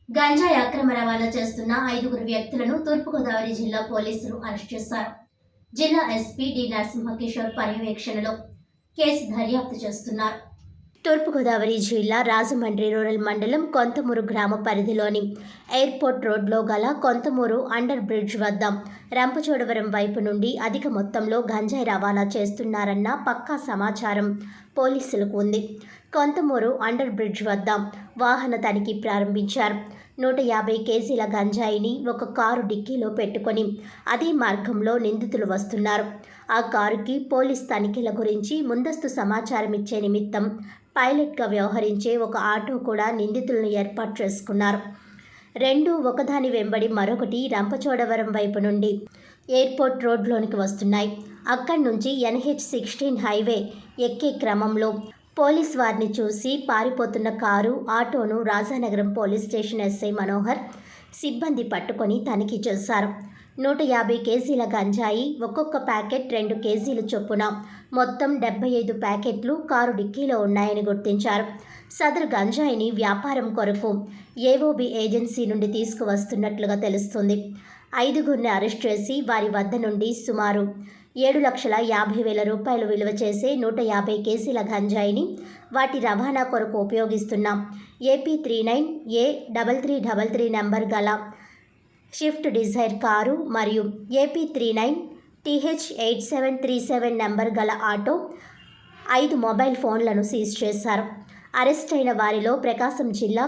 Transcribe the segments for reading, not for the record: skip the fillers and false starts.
గంజాయి అక్రమ రవాణా చేస్తున్న 5 వ్యక్తులను తూర్పుగోదావరి జిల్లా పోలీసులు అరెస్ట్ చేశారు. జిల్లా ఎస్పీ డి నరసింహకిషోర్ పర్యవేక్షణలో కేసు దర్యాప్తు చేస్తున్నారు. తూర్పుగోదావరి జిల్లా రాజమండ్రి రూరల్ మండలం కొంతమూరు గ్రామ పరిధిలోని ఎయిర్పోర్ట్ రోడ్లో గల కొంతమూరు అండర్ బ్రిడ్జ్ వద్ద రంపచోడవరం వైపు నుండి అధిక మొత్తంలో గంజాయి రవాణా చేస్తున్నారన్న పక్కా సమాచారం పోలీసులకు ఉంది. కొంతమూరు అండర్ బ్రిడ్జ్ వద్ద వాహన తనిఖీ ప్రారంభించారు. 150 కేజీల గంజాయిని ఒక కారు డిక్కీలో పెట్టుకొని అదే మార్గంలో నిందితులు వస్తున్నారు. ఆ కారుకి పోలీస్ తనిఖీల గురించి ముందస్తు సమాచారం ఇచ్చే నిమిత్తం పైలట్గా వ్యవహరించే ఒక ఆటో కూడా నిందితులను ఏర్పాటు చేసుకున్నారు. 2 ఒకదాని వెంబడి మరొకటి రంపచోడవరం వైపు నుండి ఎయిర్పోర్ట్ రోడ్లోనికి వస్తున్నాయి. అక్కడి నుంచి NH-16 హైవే ఎక్కే క్రమంలో పోలీస్ వారిని చూసి పారిపోతున్న కారు, ఆటోను Rajanagaram police station SI Manohar సిబ్బంది పట్టుకొని తనిఖీ చేశారు. 150 కేజీల గంజాయి, ఒక్కొక్క ప్యాకెట్ 2 కేజీలు చొప్పున మొత్తం 75 ప్యాకెట్లు కారు డిక్కీలో ఉన్నాయని గుర్తించారు. సదరు గంజాయిని వ్యాపారం కొరకు AOB ఏజెన్సీ నుండి తీసుకువస్తున్నట్లుగా తెలుస్తుంది. 5గురిని అరెస్ట్ చేసి వారి వద్ద నుండి సుమారు 7,50,000 రూపాయలు విలువ చేసే 150 కేజీల గంజాయిని, వాటి రవాణా కొరకు ఉపయోగిస్తున్న AP39A3333 నంబర్ గల షిఫ్ట్ డిజైర్ కారు మరియు AP39TH8737 నంబర్ గల ఆటో, 5 మొబైల్ ఫోన్లను సీజ్ చేశారు. అరెస్ట్ అయిన వారిలో ప్రకాశం జిల్లా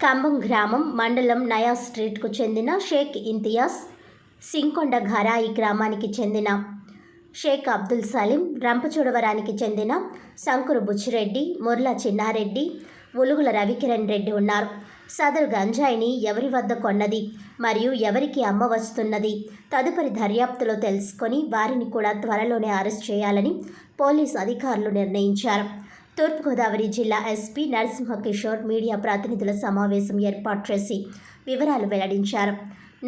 కంబం గ్రామం మండలం నయా స్ట్రీట్కు చెందిన షేక్ ఇంతియాజ్, సింకొండ ఘరాయి గ్రామానికి చెందిన షేక్ అబ్దుల్ సలీం, రంపచోడవరానికి చెందిన సంకురు బుచ్చిరెడ్డి, ముర్ల చిన్నారెడ్డి, ఉలుగుల రవికిరణ్ రెడ్డి ఉన్నారు. సదరు గంజాయిని ఎవరి వద్ద కొన్నది మరియు ఎవరికి అమ్మవస్తున్నది తదుపరి దర్యాప్తులో తెలుసుకొని వారిని కూడా త్వరలోనే అరెస్ట్ చేయాలని పోలీసు అధికారులు నిర్ణయించారు. తూర్పుగోదావరి జిల్లా ఎస్పీ నరసింహకిషోర్ మీడియా ప్రతినిధుల సమావేశం ఏర్పాటు చేసి వివరాలు వెల్లడించారు.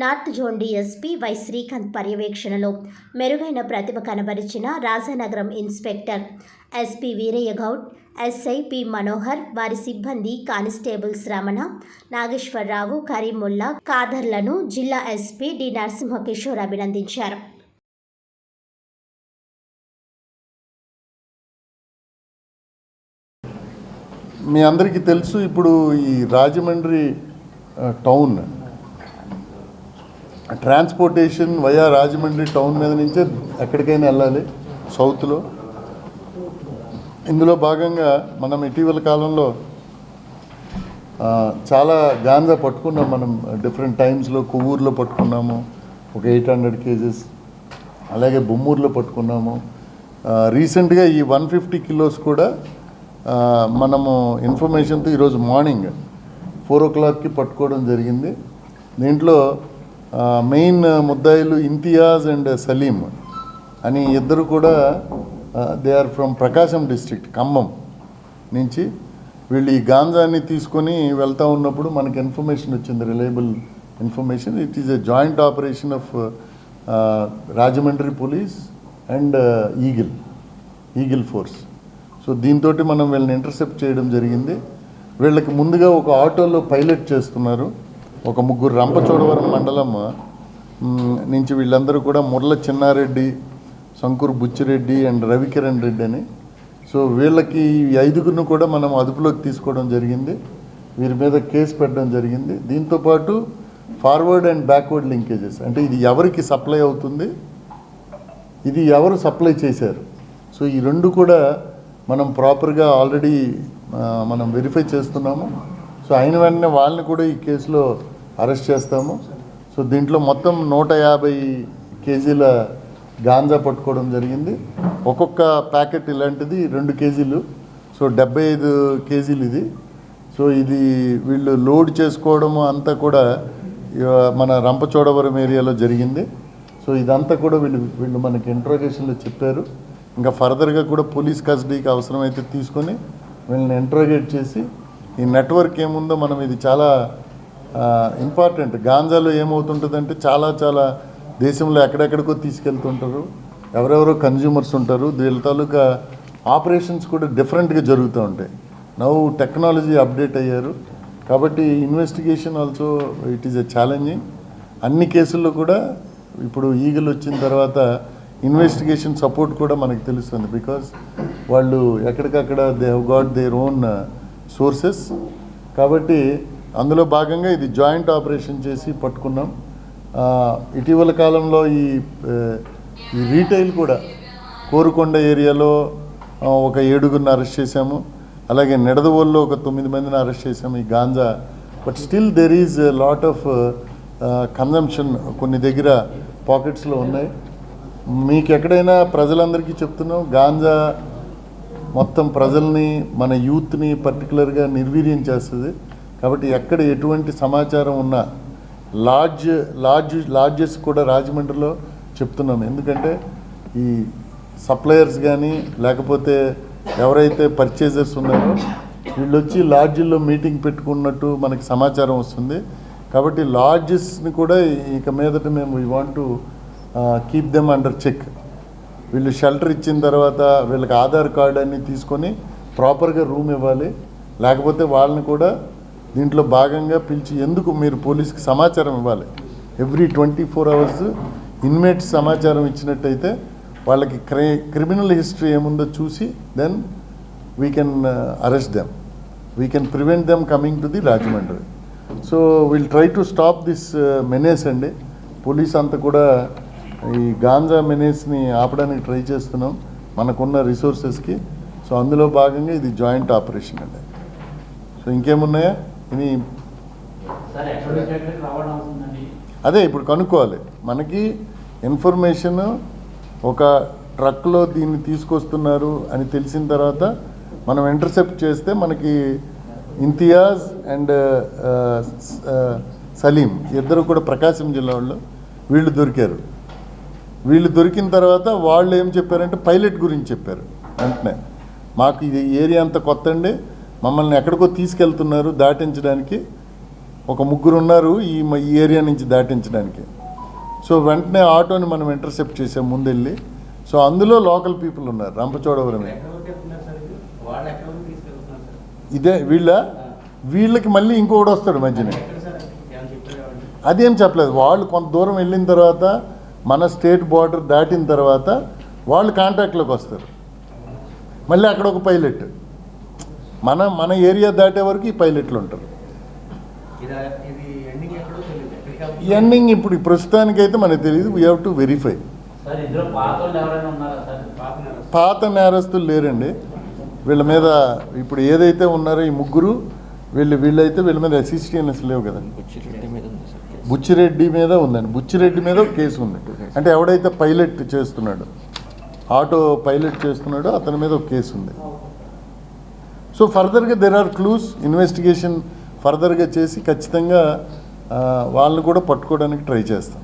North zone DSP Y Srikanth పర్యవేక్షణలో మెరుగైన ప్రతిభ కనబరిచిన Rajanagaram inspector SP Veeraiah Goud, SI P Manohar, వారి సిబ్బంది కానిస్టేబుల్స్ రమణ, నాగేశ్వరరావు, కరీముల్లా, ఖాదర్లను జిల్లా SP డి నరసింహకిషోర్ అభినందించారు. మీ అందరికీ తెలుసు, ఇప్పుడు ఈ Rajahmundry town transportation via Rajahmundry town మీద నుంచే ఎక్కడికైనా వెళ్ళాలి సౌత్లో. ఇందులో భాగంగా మనం ఇటీవల కాలంలో చాలా గాంజా పట్టుకున్నాం. మనం డిఫరెంట్ టైమ్స్లో కొవ్వూరులో పట్టుకున్నాము ఒక 800 కేజెస్, అలాగే బొమ్మూరులో పట్టుకున్నాము. రీసెంట్గా ఈ 150 కిలోస్ కూడా మనము ఇన్ఫర్మేషన్తో ఈరోజు మార్నింగ్ 4 o'clockకి పట్టుకోవడం జరిగింది. దీంట్లో మెయిన్ ముద్దాయిలు ఇంతియాజ్ అండ్ సలీం అని ఇద్దరు కూడా they are from Prakasam district, Khammam నుంచి. వీళ్ళు ఈ గాంజాని తీసుకొని వెళ్తూ ఉన్నప్పుడు మనకి ఇన్ఫర్మేషన్ వచ్చింది, reliable information. It is a joint operation of Rajahmundry police and eagle force. So దీంతో మనం వీళ్ళని ఇంటర్సెప్ట్ చేయడం జరిగింది. వీళ్ళకి ముందుగా ఒక ఆటోలో పైలట్ చేస్తున్నారు. ఒక 3 రంపచోడవరం మండలం నుంచి వీళ్ళందరూ కూడా ముర్ల చిన్నారెడ్డి, సంకూరు బుచ్చిరెడ్డి అండ్ రవికిరణ్ రెడ్డి అని. సో వీళ్ళకి 5గురిని కూడా మనం అదుపులోకి తీసుకోవడం జరిగింది. వీరి మీద కేసు పెట్టడం జరిగింది. దీంతోపాటు ఫార్వర్డ్ అండ్ బ్యాక్వర్డ్ లింకేజెస్, అంటే ఇది ఎవరికి సప్లై అవుతుంది, ఇది ఎవరు సప్లై చేశారు. సో ఈ 2 కూడా మనం ప్రాపర్గా ఆల్రెడీ మనం వెరిఫై చేస్తున్నాము. సో అయిన వెంటనే వాళ్ళని కూడా ఈ కేసులో అరెస్ట్ చేస్తాము. సో దీంట్లో మొత్తం 150 కేజీల గాంజా పట్టుకోవడం జరిగింది. ఒక్కొక్క ప్యాకెట్ ఇలాంటిది 2 కేజీలు, సో 75 కేజీలు ఇది. సో ఇది వీళ్ళు లోడ్ చేసుకోవడం అంతా కూడా మన రంపచోడవరం ఏరియాలో జరిగింది. సో ఇదంతా కూడా వీళ్ళు మనకి ఇంట్రోగేషన్లో చెప్పారు. ఇంకా ఫర్దర్గా కూడా పోలీస్ కస్టడీకి అవసరమైతే తీసుకొని వీళ్ళని ఇంట్రోగేట్ చేసి ఈ నెట్వర్క్ ఏముందో మనం, ఇది చాలా ఇంపార్టెంట్. గాంజాలో ఏమవుతుంటుందంటే చాలా దేశంలో ఎక్కడెక్కడికో తీసుకెళ్తుంటారు, ఎవరెవరో కన్జ్యూమర్స్ ఉంటారు. వీళ్ళ తాలూకా ఆపరేషన్స్ కూడా డిఫరెంట్గా జరుగుతూ ఉంటాయి. నవ్వు టెక్నాలజీ అప్డేట్ అయ్యారు కాబట్టి investigation also it is a challenging. అన్ని కేసుల్లో కూడా ఇప్పుడు ఈగలు వచ్చిన తర్వాత ఇన్వెస్టిగేషన్ సపోర్ట్ కూడా మనకు తెలుస్తుంది. బికాజ్ వాళ్ళు ఎక్కడికక్కడ they have got their own sources. కాబట్టి అందులో భాగంగా ఇది జాయింట్ ఆపరేషన్ చేసి పట్టుకున్నాం. ఇటీవల కాలంలో ఈ రీటైల్ కూడా కోరుకొండ ఏరియాలో ఒక 7గురిని అరెస్ట్ చేశాము. అలాగే నిడదవోల్లో ఒక 9 మందిని అరెస్ట్ చేశాము ఈ ganja. But still there is lot of consumption కొన్ని దగ్గర పాకెట్స్లో ఉన్నాయి. మీకు ఎక్కడైనా ప్రజలందరికీ చెప్తున్నాం, గాంజా మొత్తం ప్రజల్ని మన యూత్ని పర్టికులర్గా నిర్వీర్యం చేస్తుంది. కాబట్టి ఎక్కడ ఎటువంటి సమాచారం ఉన్నా లాడ్జెస్ కూడా రాజమండ్రిలో చెప్తున్నాం. ఎందుకంటే ఈ సప్లయర్స్ కానీ లేకపోతే ఎవరైతే పర్చేజర్స్ ఉన్నారో వీళ్ళు వచ్చి లాడ్జిల్లో మీటింగ్ పెట్టుకున్నట్టు మనకి సమాచారం వస్తుంది. కాబట్టి లాడ్జెస్ని కూడా ఇక మీదట మేము we want to keep them under check. వీళ్ళు షెల్టర్ ఇచ్చిన తర్వాత వీళ్ళకి ఆధార్ కార్డు అన్నీ తీసుకొని ప్రాపర్గా రూమ్ ఇవ్వాలి. లేకపోతే వాళ్ళని కూడా దీంట్లో భాగంగా పిలిచి ఎందుకు మీరు పోలీస్కి సమాచారం ఇవ్వాలి. ఎవ్రీ 24 అవర్స్ ఇన్మేట్స్ సమాచారం ఇచ్చినట్టయితే వాళ్ళకి క్రిమినల్ హిస్టరీ ఏముందో చూసి then we can arrest them, we can prevent them coming to the Rajahmundry. So will try to stop this menace అండి. పోలీస్ అంతా కూడా ఈ గాంజా మెనేస్ని ఆపడానికి ట్రై చేస్తున్నాం మనకున్న రిసోర్సెస్కి. సో అందులో భాగంగా ఇది జాయింట్ ఆపరేషన్ అండి. సో ఇంకేమున్నాయా ఇది అదే ఇప్పుడు కనుక్కోవాలి. మనకి ఇన్ఫర్మేషన్ ఒక ట్రక్లో దీన్ని తీసుకొస్తున్నారు అని తెలిసిన తర్వాత మనం ఇంటర్సెప్ట్ చేస్తే మనకి ఇంతియాజ్ అండ్ సలీం ఇద్దరు కూడా ప్రకాశం జిల్లా వాళ్ళు వీళ్ళు దొరికారు. వీళ్ళు దొరికిన తర్వాత వాళ్ళు ఏం చెప్పారంటే పైలట్ గురించి చెప్పారు. వెంటనే మాకు ఇది ఏరియా అంతా కొత్త అండి, మమ్మల్ని ఎక్కడికో తీసుకెళ్తున్నారు దాటించడానికి, ఒక 3 ఉన్నారు ఈ ఏరియా నుంచి దాటించడానికి. సో వెంటనే ఆటోని మనం ఇంటర్సెప్ట్ చేసాం ముందెళ్ళి. సో అందులో లోకల్ పీపుల్ ఉన్నారు రంపచోడవరమే. ఇదే వీళ్ళకి మళ్ళీ ఇంకొకటి వస్తాడు మధ్యన. అదేం చెప్పలేదు. వాళ్ళు కొంత దూరం వెళ్ళిన తర్వాత మన స్టేట్ బార్డర్ దాటిన తర్వాత వాళ్ళు కాంటాక్ట్లోకి వస్తారు. మళ్ళీ అక్కడ ఒక పైలట్ మన ఏరియా దాటే వరకు ఈ పైలట్లు ఉంటారు. ఎండింగ్ ఇప్పుడు ప్రస్తుతానికైతే మనకు తెలియదు. We have to verify. పాత నేరస్తులు లేరండి వీళ్ళ మీద. ఇప్పుడు ఏదైతే ఉన్నారో ఈ 3 వీళ్ళైతే వీళ్ళ మీద అసిస్టెన్స్ లేవు కదండి. బుచ్చిరెడ్డి మీద ఉందండి. బుచ్చిరెడ్డి మీద ఒక కేసు ఉంది. అంటే ఎవడైతే పైలట్ చేస్తున్నాడో, ఆటో పైలట్ చేస్తున్నాడో అతని మీద ఒక కేసు ఉంది. సో ఫర్దర్గా దెర్ ఆర్ క్లూస్. ఇన్వెస్టిగేషన్ ఫర్దర్గా చేసి ఖచ్చితంగా వాళ్ళని కూడా పట్టుకోవడానికి ట్రై చేస్తాం.